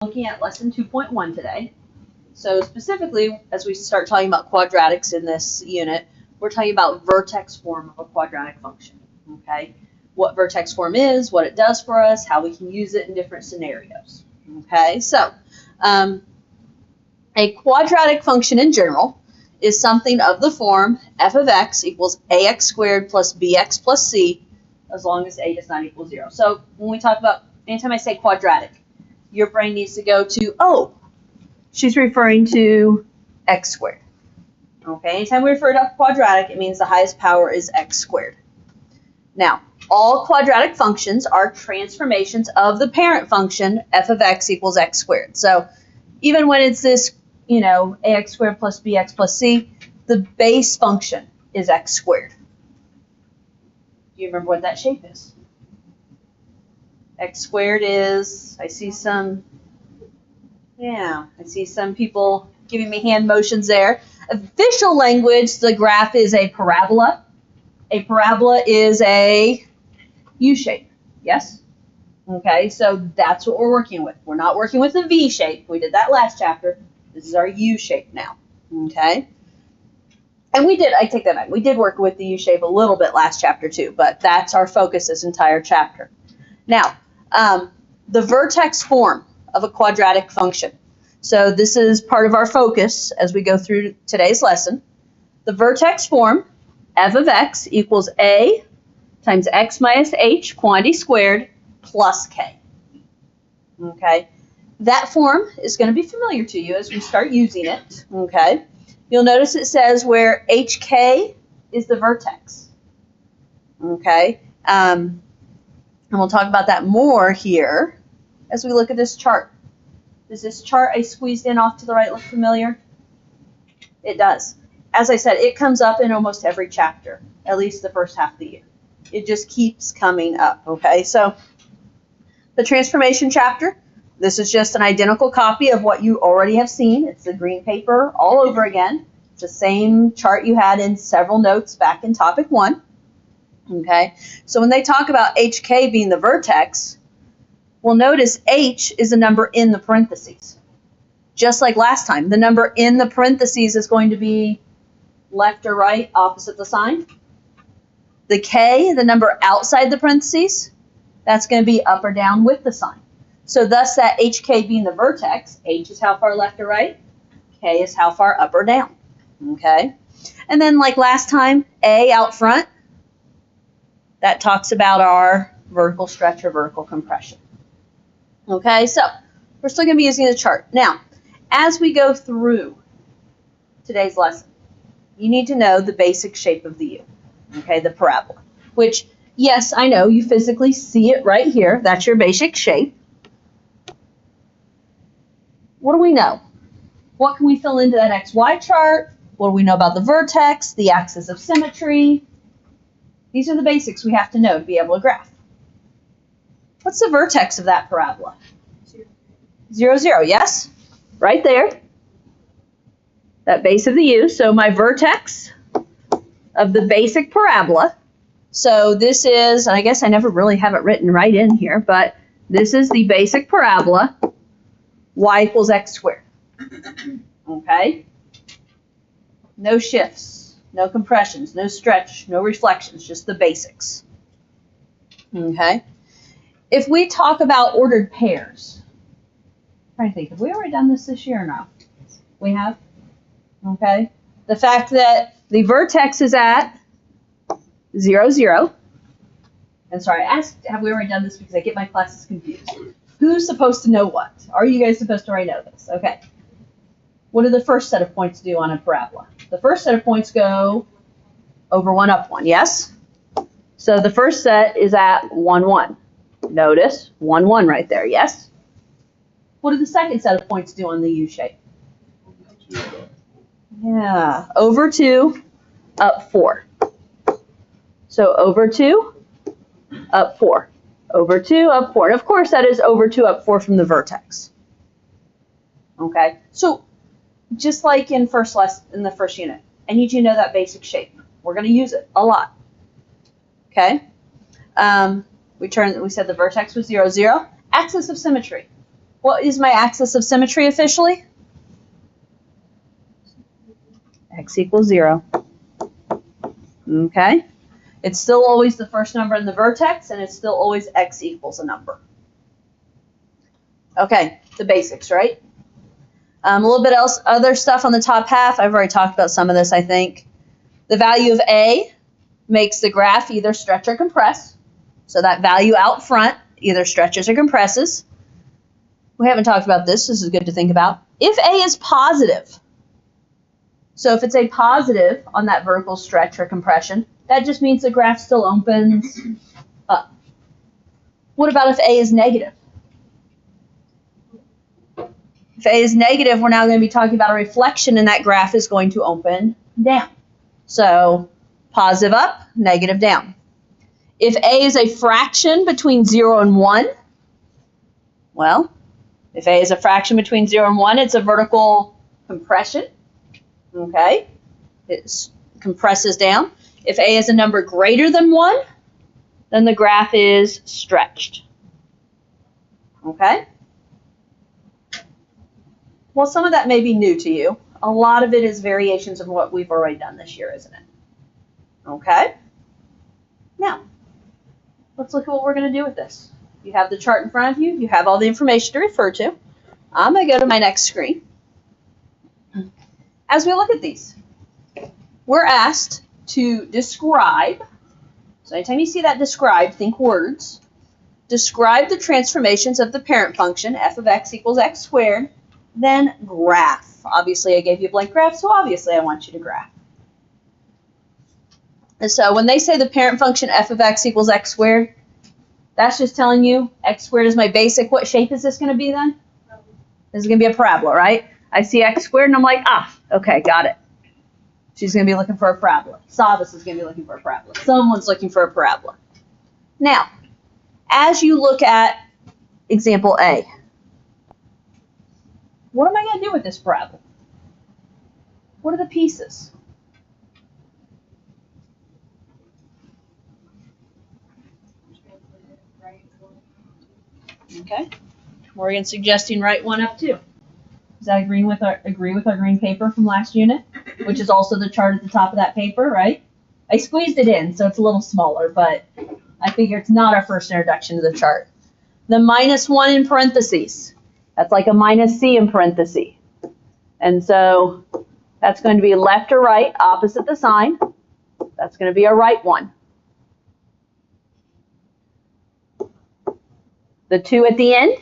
Looking at lesson 2.1 today. So specifically, as we start talking about quadratics in this unit, we're talking about vertex form of a quadratic function. Okay, what vertex form is, what it does for us, how we can use it in different scenarios. Okay, so a quadratic function in general is something of the form f of x equals ax squared plus bx plus c, as long as a does not equal 0. So when we talk about, anytime I say quadratic, your brain needs to go to, oh, she's referring to x squared. Okay, anytime we refer to quadratic, it means the highest power is x squared. Now, all quadratic functions are transformations of the parent function, f of x equals x squared. So even when it's this, ax squared plus bx plus c, the base function is x squared. Do you remember what that shape is? X squared is, I see some people giving me hand motions there. Official language, the graph is a parabola. A parabola is a U shape, yes? Okay, so that's what we're working with. We're not working with a V shape. We did that last chapter. This is our U shape now, okay? And I take that back. We did work with the U shape a little bit last chapter too, but that's our focus this entire chapter. Now, the vertex form of a quadratic function. So this is part of our focus as we go through today's lesson. The vertex form, f of x equals a times x minus h quantity squared plus k. Okay, that form is going to be familiar to you as we start using it. Okay, you'll notice it says where hk is the vertex. Okay, and we'll talk about that more here as we look at this chart. Does this chart I squeezed in off to the right look familiar? It does. As I said, it comes up in almost every chapter, at least the first half of the year. It just keeps coming up, okay? So the transformation chapter, this is just an identical copy of what you already have seen. It's the green paper all over again. It's the same chart you had in several notes back in topic 1. Okay, so when they talk about hk being the vertex, well, notice h is a number in the parentheses. Just like last time, the number in the parentheses is going to be left or right, opposite the sign. The k, the number outside the parentheses, that's going to be up or down with the sign. So thus that hk being the vertex, h is how far left or right, k is how far up or down. Okay, and then like last time, a out front, that talks about our vertical stretch or vertical compression. Okay, so we're still going to be using the chart. Now, as we go through today's lesson, you need to know the basic shape of the U, okay, the parabola, which, yes, I know you physically see it right here. That's your basic shape. What do we know? What can we fill into that XY chart? What do we know about the vertex, the axis of symmetry? These are the basics we have to know to be able to graph. What's the vertex of that parabola? 0, 0, yes? Right there. That base of the U. So my vertex of the basic parabola. So this is, and I guess I never really have it written right in here, but this is the basic parabola, y equals x squared. Okay? No shifts. No compressions, no stretch, no reflections, just the basics. Okay? If we talk about ordered pairs, I'm trying to think, have we already done this year or not? We have? Okay. The fact that the vertex is at 0, 0. And sorry, I asked, have we already done this because I get my classes confused. Who's supposed to know what? Are you guys supposed to already know this? Okay. What do the first set of points do on a parabola? The first set of points go over 1 up 1, yes? So the first set is at 1, 1. Notice 1, 1 right there, yes? What do the second set of points do on the U shape? Yeah, over 2, up 4. So over 2, up 4. Over 2, up 4. And of course that is over 2, up 4 from the vertex. Okay, so just like in the first unit, I need you to know that basic shape. We're going to use it a lot. Okay? We said the vertex was 0, 0. Axis of symmetry. What is my axis of symmetry officially? X equals 0. Okay? It's still always the first number in the vertex, and it's still always x equals a number. Okay, the basics, right? A little bit else, other stuff on the top half. I've already talked about some of this, I think. The value of A makes the graph either stretch or compress. So that value out front either stretches or compresses. We haven't talked about this. This is good to think about. If A is positive, so if it's a positive on that vertical stretch or compression, that just means the graph still opens up. What about if A is negative? If A is negative, we're now going to be talking about a reflection, and that graph is going to open down. So positive up, negative down. If A is a fraction between 0 and 1, well, if A is a fraction between 0 and 1, it's a vertical compression. Okay? It compresses down. If A is a number greater than 1, then the graph is stretched. Okay? Well, some of that may be new to you. A lot of it is variations of what we've already done this year, isn't it? Okay? Now, let's look at what we're going to do with this. You have the chart in front of you. You have all the information to refer to. I'm going to go to my next screen. As we look at these, we're asked to describe. So anytime you see that describe, think words. Describe the transformations of the parent function, f of x equals x squared, then graph. Obviously, I gave you a blank graph, so obviously I want you to graph. And so when they say the parent function f of x equals x squared, that's just telling you x squared is my basic. What shape is this going to be then? This is going to be a parabola, right? I see x squared, and I'm like, okay, got it. She's going to be looking for a parabola. Savas is going to be looking for a parabola. Someone's looking for a parabola. Now, as you look at example A, what am I going to do with this parabola? What are the pieces? Okay. Morgan's suggesting write 1 up 2. Does that agree with our green paper from last unit? Which is also the chart at the top of that paper, right? I squeezed it in, so it's a little smaller, but I figure it's not our first introduction to the chart. The -1 in parentheses. That's like a minus C in parentheses. And so that's going to be left or right, opposite the sign. That's going to be a right one. The 2 at the end,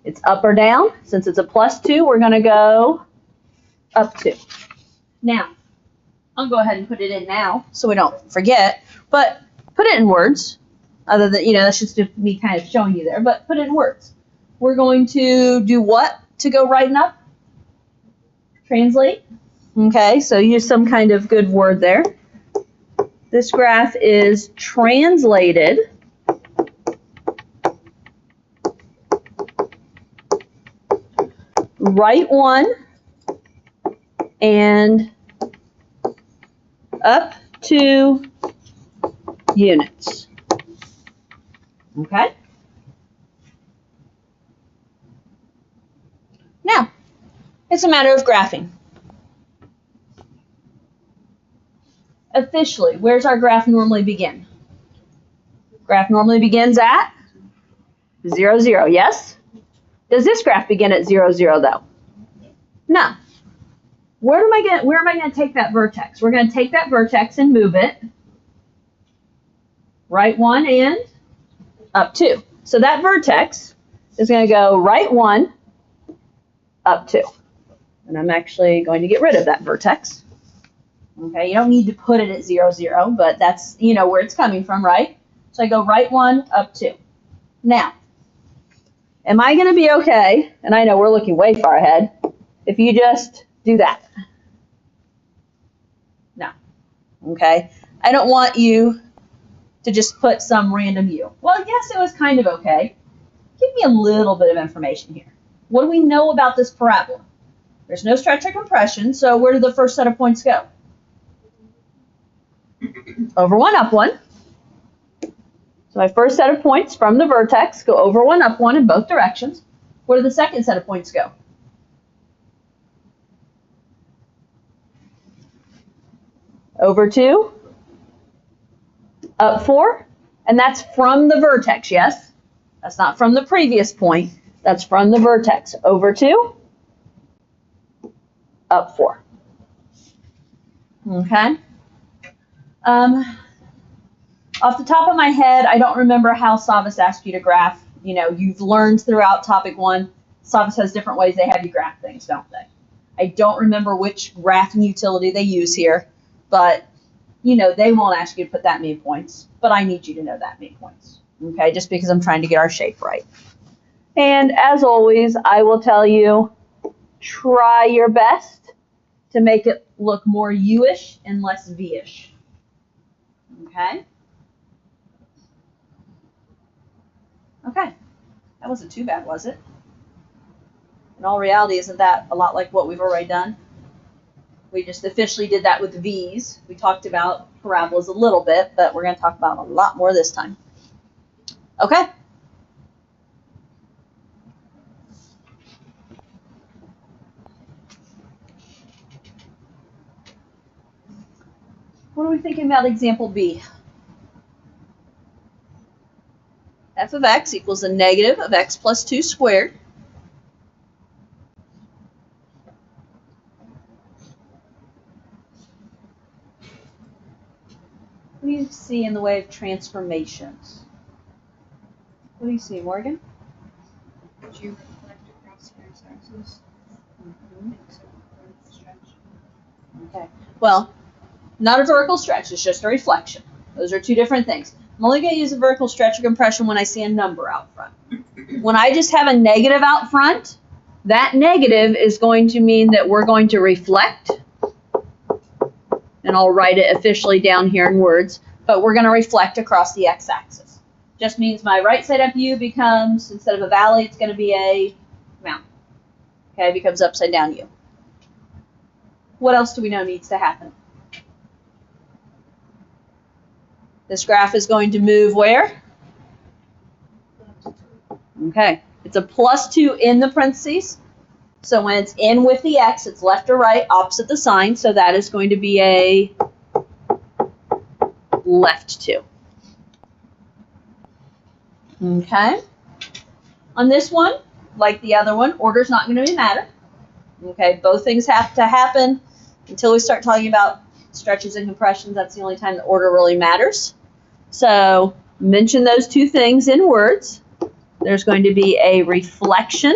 it's up or down. Since it's a +2, we're going to go up 2. Now, I'll go ahead and put it in now so we don't forget, but put it in words. Other than, that's just me kind of showing you there, but put it in words. We're going to do what to go right and up? Translate. Okay, so use some kind of good word there. This graph is translated right 1 and up 2 units. Okay? Now, it's a matter of graphing. Officially, where's our graph normally begin? Graph normally begins at 0, 0, yes? Does this graph begin at 0, 0, though? No. Where am I going to take that vertex? We're going to take that vertex and move it right 1 and up 2. So that vertex is going to go right 1, up 2. And I'm actually going to get rid of that vertex. Okay, you don't need to put it at 0, 0, but that's, where it's coming from, right? So I go right 1, up 2. Now, am I going to be okay, and I know we're looking way far ahead, if you just do that? No. Okay? I don't want you to just put some random U. Well, yes, it was kind of okay. Give me a little bit of information here. What do we know about this parabola? There's no stretch or compression, so where did the first set of points go? Over 1, up 1. So my first set of points from the vertex go over 1, up 1 in both directions. Where did the second set of points go? Over 2, up 4, and that's from the vertex, yes? That's not from the previous point. That's from the vertex. Over 2, up 4. Okay? Off the top of my head, I don't remember how Savas asked you to graph. You know, you've learned throughout topic 1, Savas has different ways they have you graph things, don't they? I don't remember which graphing utility they use here, but, you know, they won't ask you to put that many points, but I need you to know that many points, okay, just because I'm trying to get our shape right. And as always, I will tell you, try your best to make it look more U-ish and less V-ish, okay? Okay, that wasn't too bad, was it? In all reality, isn't that a lot like what we've already done? We just officially did that with V's. We talked about parabolas a little bit, but we're going to talk about a lot more this time. Okay. What are we thinking about example B? F of x equals the negative of x plus 2 squared. What do you see in the way of transformations? What do you see, Morgan? Would you reflect across the x-axis? Okay. Well, not a vertical stretch. It's just a reflection. Those are two different things. I'm only going to use a vertical stretch or compression when I see a number out front. When I just have a negative out front, that negative is going to mean that we're going to reflect. And I'll write it officially down here in words, but we're going to reflect across the x-axis. Just means my right side up U becomes, instead of a valley, it's going to be a mountain. Okay, it becomes upside down U. What else do we know needs to happen? This graph is going to move where? Okay, it's a plus 2 in the parentheses. So when it's in with the x, it's left or right, opposite the sign. So that is going to be a left 2. Okay. On this one, like the other one, order's not going to matter. Okay, both things have to happen until we start talking about stretches and compressions. That's the only time the order really matters. So mention those two things in words. There's going to be a reflection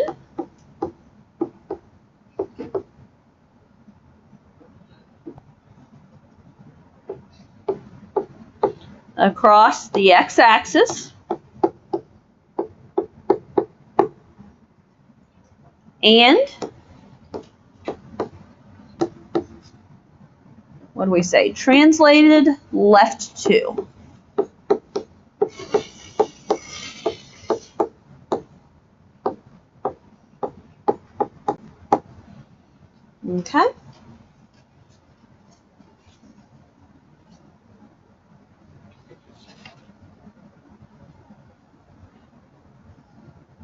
across the x-axis and what do we say? Translated left 2. Okay.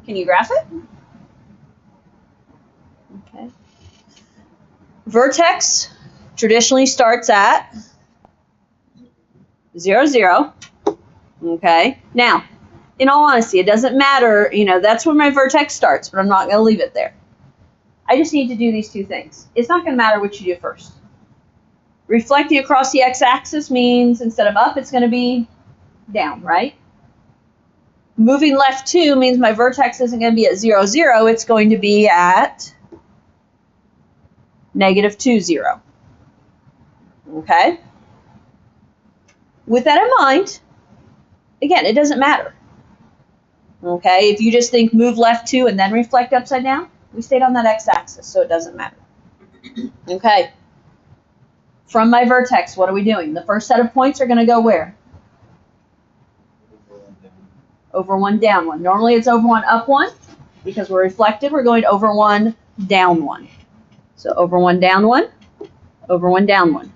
Can you graph it? Okay. Vertex traditionally starts at 0, 0. Okay. Now, in all honesty, it doesn't matter, you know, that's where my vertex starts, but I'm not going to leave it there. I just need to do these two things. It's not going to matter what you do first. Reflecting across the x-axis means instead of up, it's going to be down, right? Moving left 2 means my vertex isn't going to be at 0, 0. It's going to be at negative 2, 0. Okay? With that in mind, again, it doesn't matter. Okay? If you just think move left 2 and then reflect upside down, we stayed on that x-axis, so it doesn't matter. Okay. From my vertex, what are we doing? The first set of points are going to go where? Over 1, down 1. Normally it's over 1, up 1. Because we're reflected, we're going over 1, down 1. So over 1, down 1. Over 1, down 1.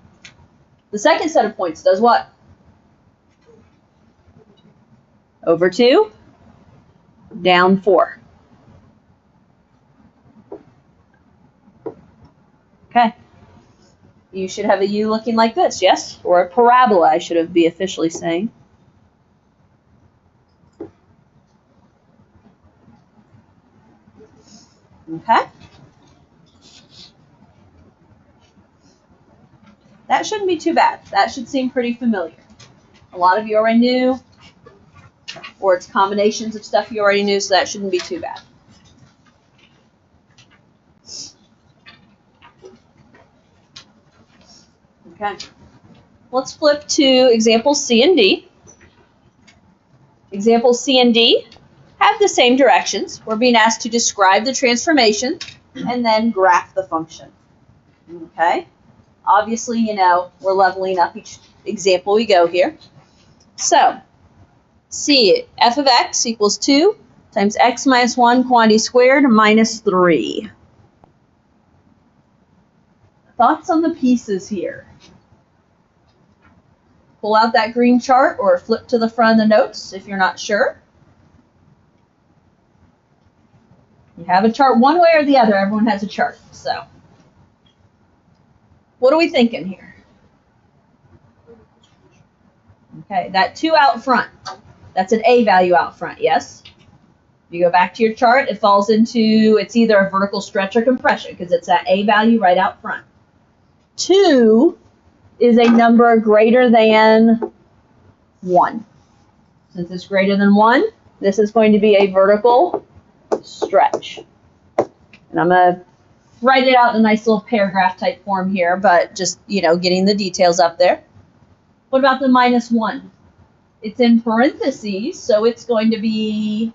The second set of points does what? Over 2, down 4. Okay. You should have a U looking like this, yes? Or a parabola, I should be officially saying. Okay. That shouldn't be too bad. That should seem pretty familiar. A lot of you already knew, or it's combinations of stuff you already knew, so that shouldn't be too bad. Okay. Let's flip to examples C and D. Examples C and D have the same directions. We're being asked to describe the transformation and then graph the function. Okay. Obviously, you know, we're leveling up each example we go here. So, C, f of x equals 2 times x minus 1 quantity squared minus 3. Thoughts on the pieces here? Pull out that green chart or flip to the front of the notes if you're not sure. You have a chart one way or the other. Everyone has a chart. So, what are we thinking here? Okay, that 2 out front, that's an A value out front, yes? You go back to your chart, it falls into, it's either a vertical stretch or compression because it's that A value right out front. 2 is a number greater than 1. Since it's greater than 1, this is going to be a vertical stretch. And I'm going to write it out in a nice little paragraph type form here, but just, you know, getting the details up there. What about the minus 1? It's in parentheses, so it's going to be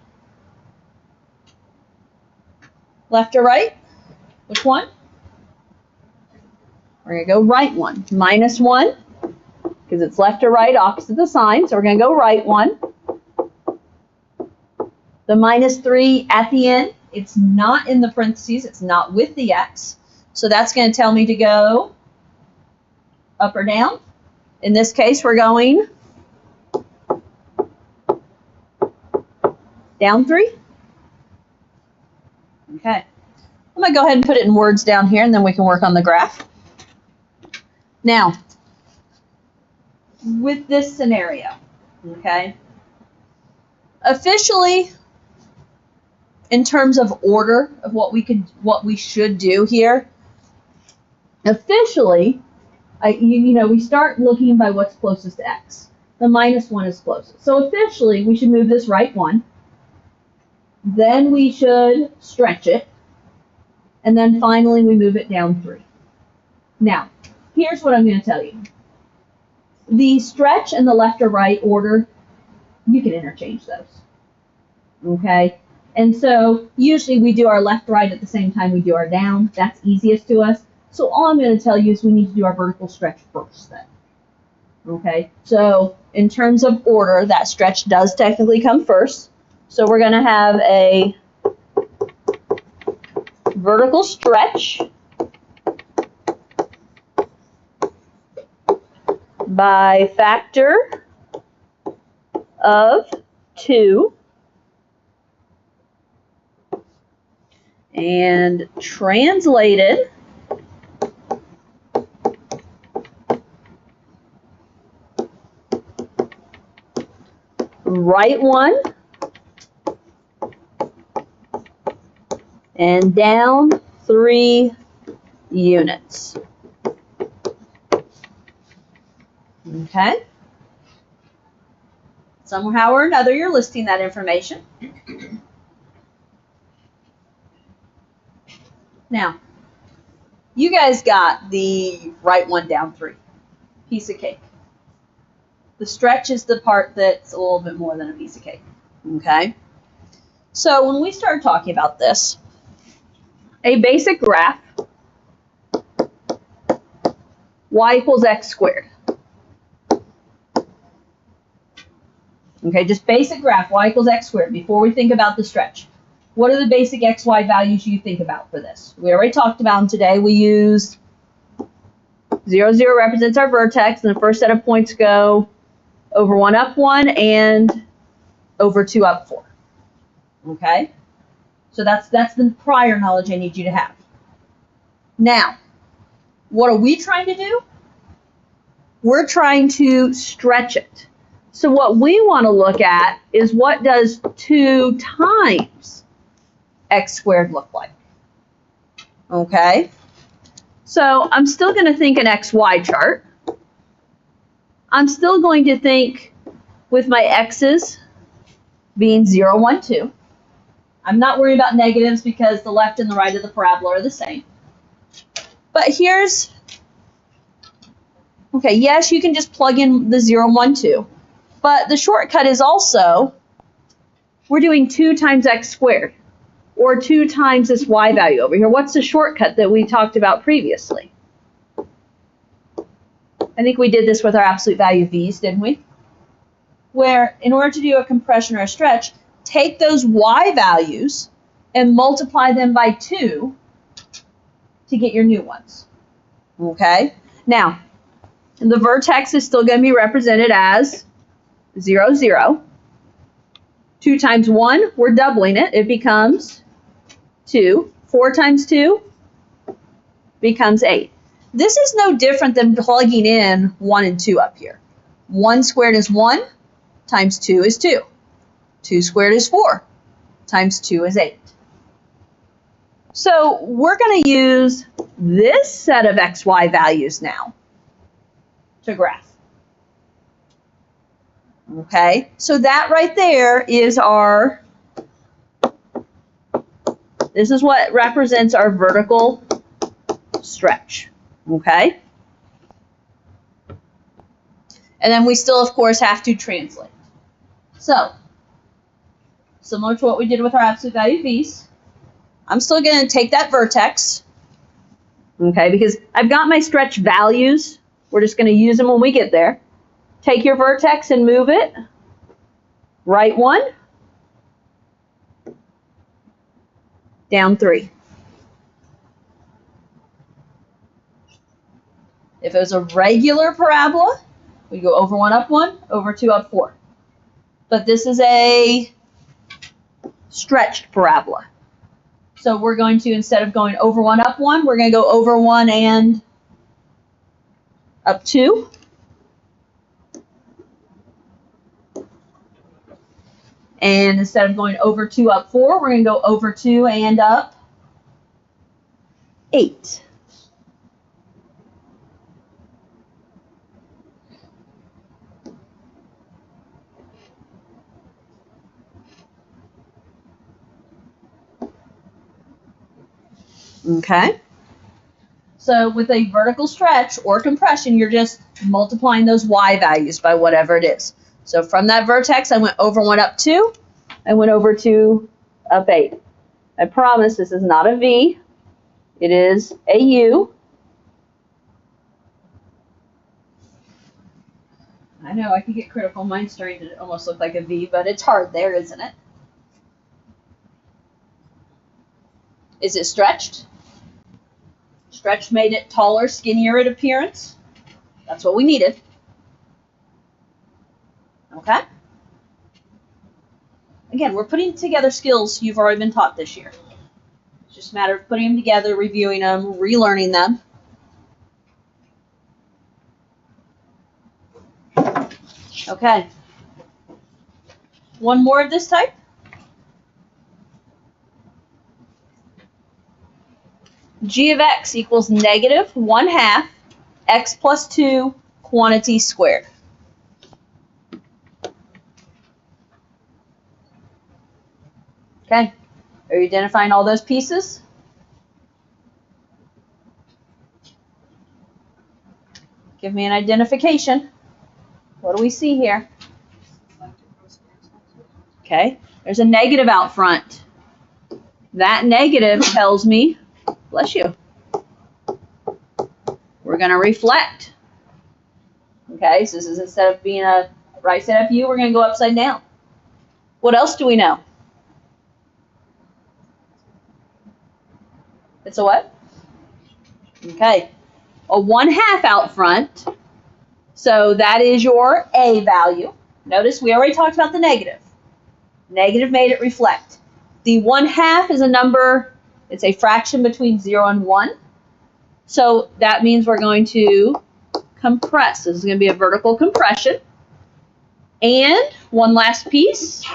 left or right? Which one? We're going to go right one. Minus 1, because it's left or right, opposite the sign, so we're going to go right one. The minus 3 at the end, it's not in the parentheses, it's not with the x, so that's going to tell me to go up or down. In this case, we're going down 3. Okay. I'm going to go ahead and put it in words down here, and then we can work on the graph. Now, with this scenario, okay, officially, in terms of order of what we should do here, officially, we start looking by what's closest to x. The minus 1 is closest. So officially, we should move this right 1. Then we should stretch it. And then finally, we move it down 3. Now, here's what I'm going to tell you. The stretch and the left or right order, you can interchange those. Okay? And so usually we do our left right at the same time we do our down. That's easiest to us. So all I'm going to tell you is we need to do our vertical stretch first then. Okay? So in terms of order, that stretch does technically come first. So we're going to have a vertical stretch by factor of 2 and translated right 1 and down 3 units. Okay? Somehow or another, you're listing that information. Now, you guys got the right 1 down 3. Piece of cake. The stretch is the part that's a little bit more than a piece of cake. Okay? So when we start talking about this, a basic graph, y equals x squared. Okay, just basic graph, y equals x squared, before we think about the stretch. What are the basic xy values you think about for this? We already talked about them today. We used 0, 0 represents our vertex, and the first set of points go over 1 up 1 and over 2 up 4. Okay? So that's the prior knowledge I need you to have. Now, What are we trying to do? We're trying to stretch it. So what we want to look at is what does 2 times x squared look like? Okay? So I'm still going to think an xy chart. I'm still going to think with my x's being 0, 1, 2. I'm not worried about negatives because the left and the right of the parabola are the same. But here's, okay, yes, you can just plug in the 0, 1, 2. But the shortcut is also, we're doing 2 times x squared, or 2 times this y value over here. What's the shortcut that we talked about previously? I think we did this with our absolute value v's, didn't we? Where in order to do a compression or a stretch, take those y values and multiply them by 2 to get your new ones. Okay? Now, the vertex is still going to be represented as 0, 0. 2 times 1, we're doubling it. It becomes 2. 4 times 2 becomes 8. This is no different than plugging in 1 and 2 up here. 1 squared is 1 times 2 is 2. 2 squared is 4 times 2 is 8. So we're going to use this set of xy values now to graph. Okay, so that right there is our, this is what represents our vertical stretch. Okay? And then we still, of course, have to translate. So, similar to what we did with our absolute value v's, I'm still going to take that vertex, okay, because I've got my stretch values. We're just going to use them when we get there. Take your vertex and move it. Right 1, down 3. If it was a regular parabola, we go over 1, up 1, over 2, up 4. But this is a stretched parabola. So we're going to, instead of going over 1, up 1, we're going to go over 1 and up 2. And instead of going over 2, up 4, we're going to go over 2 and up 8. Okay? So with a vertical stretch or compression, you're just multiplying those y values by whatever it is. So from that vertex, I went over 1, up 2. I went over 2, up 8. I promise this is not a V. It is a U. I know, I can get critical. Mine's starting to almost look like a V, but it's hard there, isn't it? Is it stretched? Stretch made it taller, skinnier in appearance. That's what we needed. Okay? Again, we're putting together skills you've already been taught this year. It's just a matter of putting them together, reviewing them, relearning them. Okay. One more of this type. G of x equals negative 1/2 x plus 2 quantity squared. Okay, are you identifying all those pieces? Give me an identification. What do we see here? Okay, there's a negative out front. That negative tells me, bless you, we're going to reflect. Okay, so this is, instead of being a right side up U, we're going to go upside down. What else do we know? It's a what? Okay, a 1/2 out front. So that is your A value. Notice we already talked about the negative. Negative made it reflect. The 1/2 is a number, it's a fraction between 0 and 1. So that means we're going to compress. This is going to be a vertical compression. And one last piece.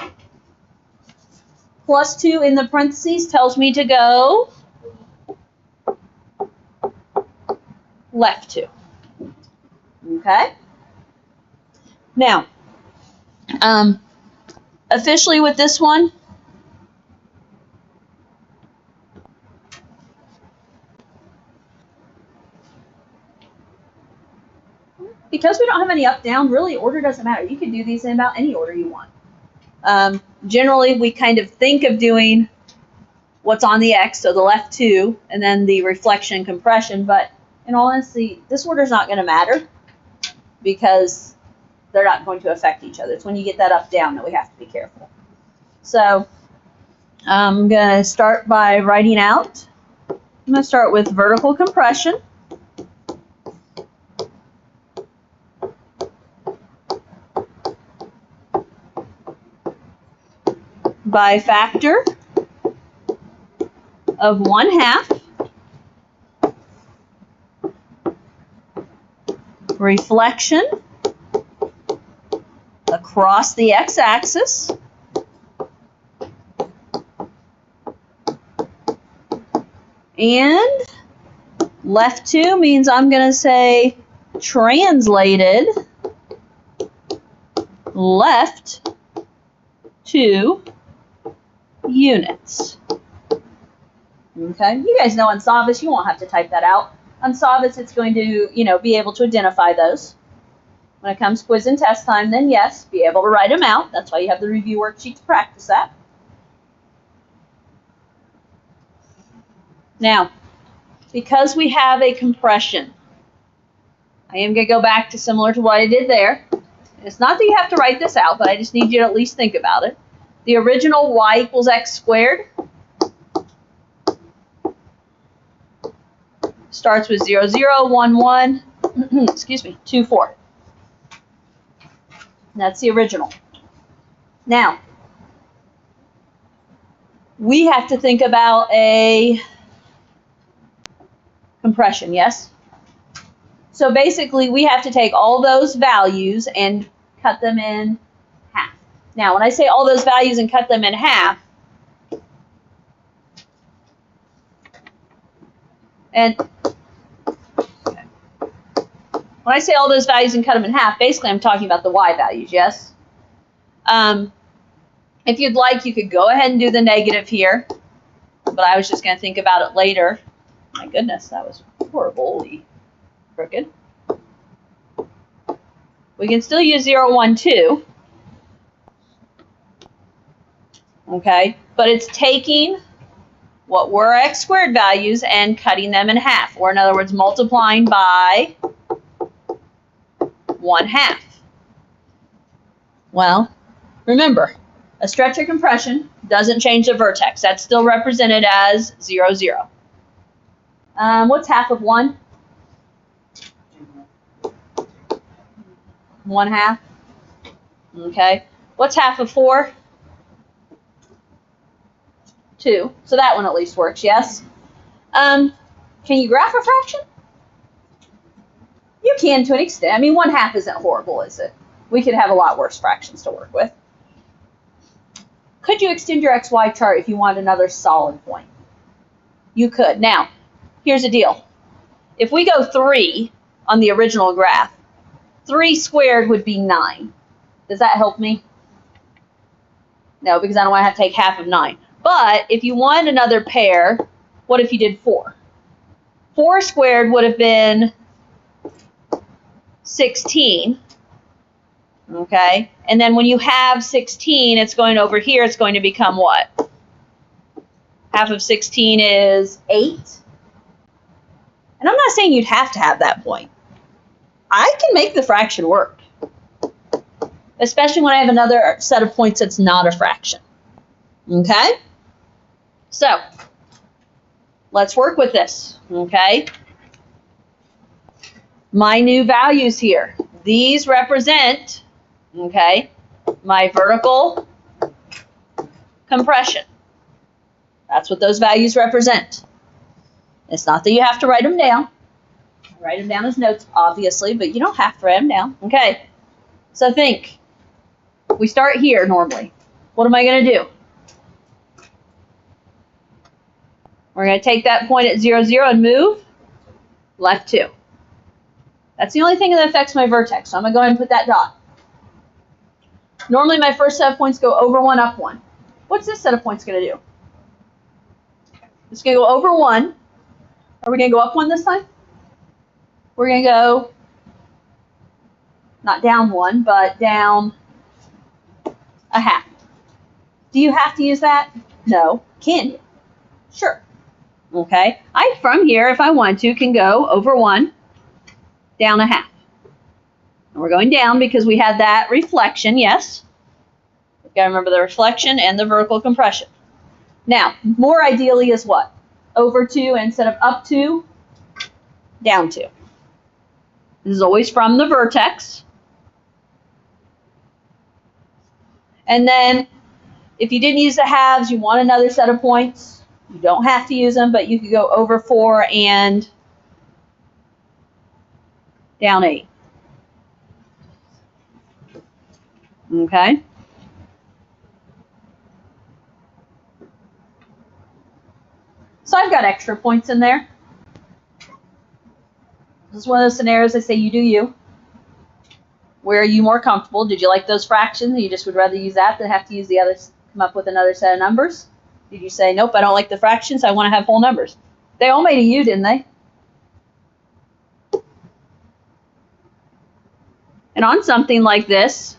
Plus 2 in the parentheses tells me to go left 2. Okay? Now, officially with this one, because we don't have any up-down, really order doesn't matter. You can do these in about any order you want. Generally, we kind of think of doing what's on the X, so the left 2, and then the reflection compression, but in all honesty, this order is not going to matter because they're not going to affect each other. It's when you get that up-down that we have to be careful. So I'm going to start by writing out. I'm going to start with vertical compression. By factor of 1/2. Reflection across the x-axis. And left 2 means I'm going to say translated left 2 units. Okay, you guys know on Savas you won't have to type that out. On Savas it's going to, be able to identify those. When it comes quiz and test time, then yes, be able to write them out. That's why you have the review worksheet to practice that. Now, because we have a compression, I am going to go back to similar to what I did there. It's not that you have to write this out, but I just need you to at least think about it. The original y equals x squared starts with 0, 0, 1, 1, excuse me, 2, 4. That's the original. Now, we have to think about a compression, yes? So basically, we have to take all those values and cut them in half. Now, when I say all those values and cut them in half, and when I say all those values and cut them in half, basically I'm talking about the y values, yes? If you'd like, you could go ahead and do the negative here, but I was just going to think about it later. My goodness, that was horribly crooked. We can still use 0, 1, 2. Okay, but it's taking what were x squared values and cutting them in half, or in other words, multiplying by 1/2. Well, remember, a stretch or compression doesn't change the vertex. That's still represented as 0, 0. What's half of 1? 1/2. Okay. What's half of 4? 2. So that one at least works, yes? Can you graph a fraction? You can to an extent. I mean, 1/2 isn't horrible, is it? We could have a lot worse fractions to work with. Could you extend your XY chart if you want another solid point? You could. Now, here's the deal. If we go 3 on the original graph, 3 squared would be 9. Does that help me? No, because I don't want to have to take half of 9. But if you want another pair, what if you did 4? 4 squared would have been 16. Okay? And then when you have 16, it's going over here, it's going to become what? Half of 16 is 8. And I'm not saying you'd have to have that point. I can make the fraction work, especially when I have another set of points that's not a fraction. Okay? So, let's work with this. Okay? My new values here. These represent, okay, my vertical compression. That's what those values represent. It's not that you have to write them down. Write them down as notes, obviously, but you don't have to write them down. Okay. So think. We start here normally. What am I going to do? We're going to take that point at 0, 0 and move left 2. That's the only thing that affects my vertex. So I'm going to go ahead and put that dot. Normally my first set of points go over 1, up 1. What's this set of points going to do? It's going to go over 1. Are we going to go up 1 this time? We're going to go, not down 1, but down a half. Do you have to use that? No. Can you? Sure. Okay. I, from here, if I want to, can go over 1, down a half. And we're going down because we had that reflection, yes. You've got to remember the reflection and the vertical compression. Now, more ideally is what? Over 2 instead of up 2, down 2. This is always from the vertex. And then, if you didn't use the halves, you want another set of points. You don't have to use them, but you could go over 4 and down 8. Okay? So I've got extra points in there. This is one of those scenarios I say you do you. Where are you more comfortable? Did you like those fractions and you just would rather use that than have to use the others, come up with another set of numbers? Did you say, nope, I don't like the fractions, I want to have whole numbers? They all made a U, didn't they? And on something like this,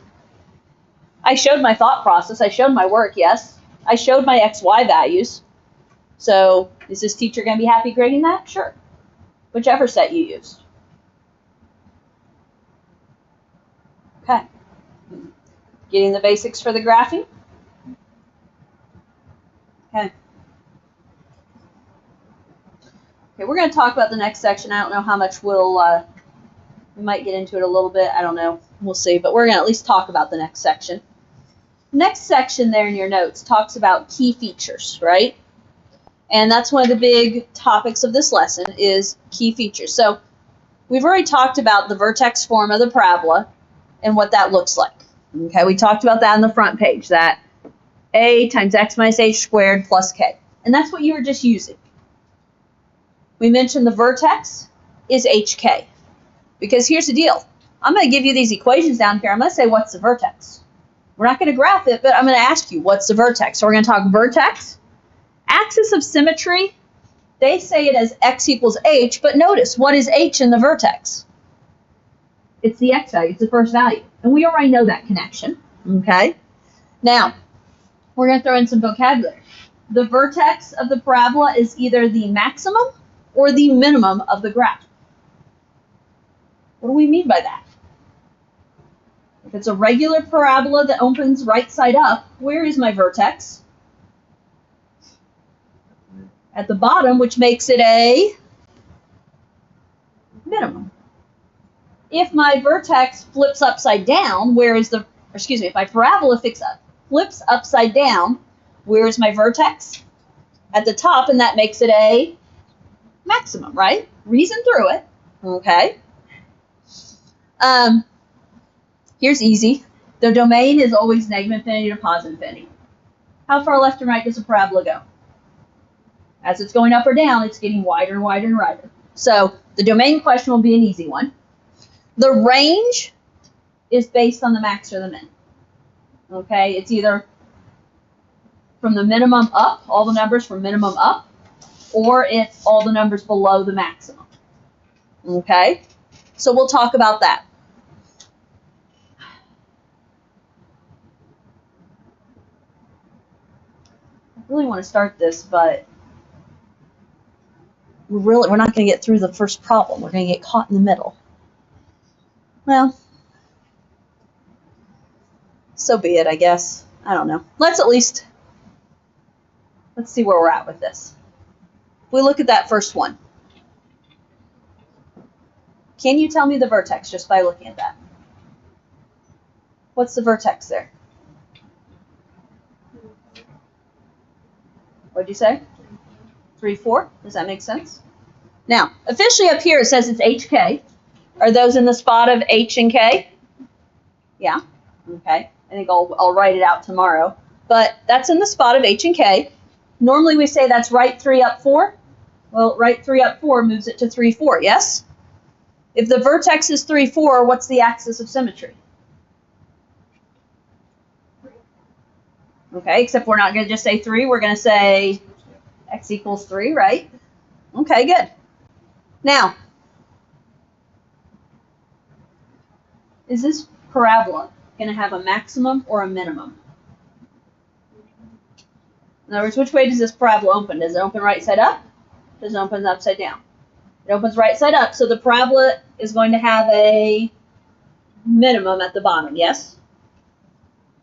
I showed my thought process, I showed my work, yes. I showed my XY values. So is this teacher going to be happy grading that? Sure. Whichever set you used. Okay. Getting the basics for the graphing? Okay. Okay, we're going to talk about the next section. I don't know how much we might get into it a little bit. I don't know. We'll see. But we're going to at least talk about the next section. Next section there in your notes talks about key features, right? And that's one of the big topics of this lesson is key features. So we've already talked about the vertex form of the parabola and what that looks like. Okay, we talked about that on the front page, that a times x minus h squared plus k. And that's what you were just using. We mentioned the vertex is hk. Because here's the deal. I'm going to give you these equations down here. I'm going to say, what's the vertex? We're not going to graph it, but I'm going to ask you, what's the vertex? So we're going to talk vertex. Axis of symmetry, they say it as x equals h, but notice, what is h in the vertex? It's the x value, it's the first value. And we already know that connection, okay? Now, we're going to throw in some vocabulary. The vertex of the parabola is either the maximum or the minimum of the graph. What do we mean by that? If it's a regular parabola that opens right side up, where is my vertex? At the bottom, which makes it a minimum. If my vertex flips upside down, if my parabola flips upside down, where is my vertex? At the top, and that makes it a maximum, right? Reason through it, okay? Here's easy. The domain is always negative infinity to positive infinity. How far left and right does a parabola go? As it's going up or down, it's getting wider and wider and wider. So the domain question will be an easy one. The range is based on the max or the min. Okay, it's either from the minimum up, all the numbers from minimum up, or it's all the numbers below the maximum. Okay, so we'll talk about that. I really want to start this, but we're not going to get through the first problem. We're going to get caught in the middle. Well, so be it, I guess. I don't know. Let's see where we're at with this. If we look at that first one, can you tell me the vertex just by looking at that? What's the vertex there? What'd you say? 3, 4? Does that make sense? Now, officially up here it says it's HK. Are those in the spot of H and K? Yeah. Okay. I think I'll write it out tomorrow. But that's in the spot of H and K. Normally we say that's right 3 up 4. Well, right 3 up 4 moves it to 3, 4, yes? If the vertex is 3, 4, what's the axis of symmetry? Okay, except we're not going to just say 3. We're going to say x equals 3, right? Okay, good. Now, is this parabola going to have a maximum or a minimum? In other words, which way does this parabola open? Does it open right side up? Does it open upside down? It opens right side up, so the parabola is going to have a minimum at the bottom, yes?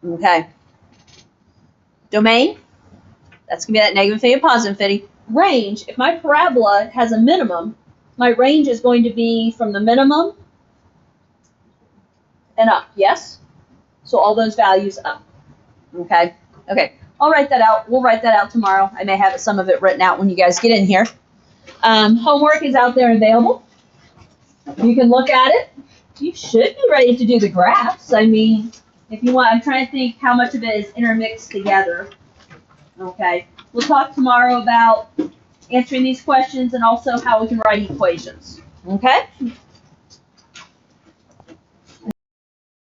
Okay. Domain, that's going to be that negative infinity, positive infinity. Range, if my parabola has a minimum, my range is going to be from the minimum and up, yes? So all those values up, okay? Okay, I'll write that out. We'll write that out tomorrow. I may have some of it written out when you guys get in here. Homework is out there available. You can look at it. You should be ready to do the graphs. I mean, if you want, I'm trying to think how much of it is intermixed together. Okay, we'll talk tomorrow about answering these questions and also how we can write equations. Okay?